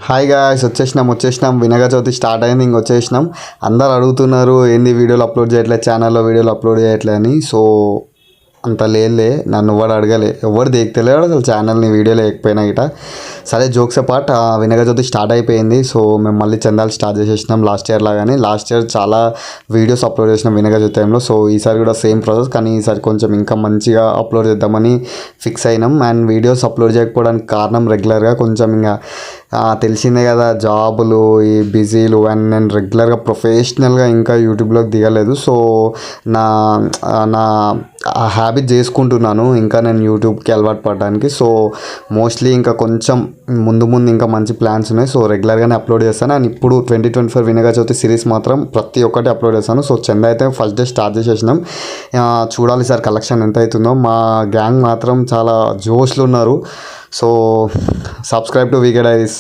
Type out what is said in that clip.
Hi guys, వచ్చేసినాం Vinayaka Chavithi start అయింది. వచ్చేసినాం. అందరు అడుగుతున్నారు ఏంది వీడియోలు అప్లోడ్ చేయట్లేదు, ఛానల్లో వీడియోలు అప్లోడ్ చేయట్లేదు అని. సో అంత లేదులే, నన్ను ఎవడు అడగలే, ఎవరు దేక్తలేడు అసలు ఛానల్ని, వీడియో లేకపోయినా గిట. సరే jokes apart, Vinayaka Chavithi start అయిపోయింది. సో మేము మళ్ళీ చందాలు స్టార్ట్ చేసేసినాం లాస్ట్ ఇయర్ లాగానే. లాస్ట్ ఇయర్ చాలా వీడియోస్ అప్లోడ్ చేసినాం వినాయక చవితి టైంలో. సో ఈసారి కూడా సేమ్ ప్రాసెస్, కానీ ఈసారి కొంచెం ఇంకా మంచిగా అప్లోడ్ చేద్దామని ఫిక్స్ అయినాం. అండ్ వీడియోస్ అప్లోడ్ చేయకపోవడానికి కారణం రెగ్యులర్గా కొంచెం ఇంకా తెలిసిందే కదా, జాబులు, ఈ బిజీలు, అండ్ నేను రెగ్యులర్గా ప్రొఫెషనల్గా ఇంకా యూట్యూబ్లోకి దిగలేదు. సో నా నా హ్యాబిట్ చేసుకుంటున్నాను ఇంకా నేను యూట్యూబ్కి అలవాటు పడడానికి. సో మోస్ట్లీ ఇంకా కొంచెం ముందు ఇంకా మంచి ప్లాన్స్ ఉన్నాయి. సో రెగ్యులర్గానే అప్లోడ్ చేస్తాను. అండ్ ఇప్పుడు 2024 వినాయక చవితి సిరీస్ మాత్రం ప్రతి ఒక్కటి అప్లోడ్ చేస్తాను. సో చందా అయితే ఫస్ట్ డే స్టార్ట్ చేసేసినాం. చూడాలి సార్ కలెక్షన్ ఎంత అవుతుందో. మా గ్యాంగ్ మాత్రం చాలా జోష్లు ఉన్నారు. So subscribe to VK diaries.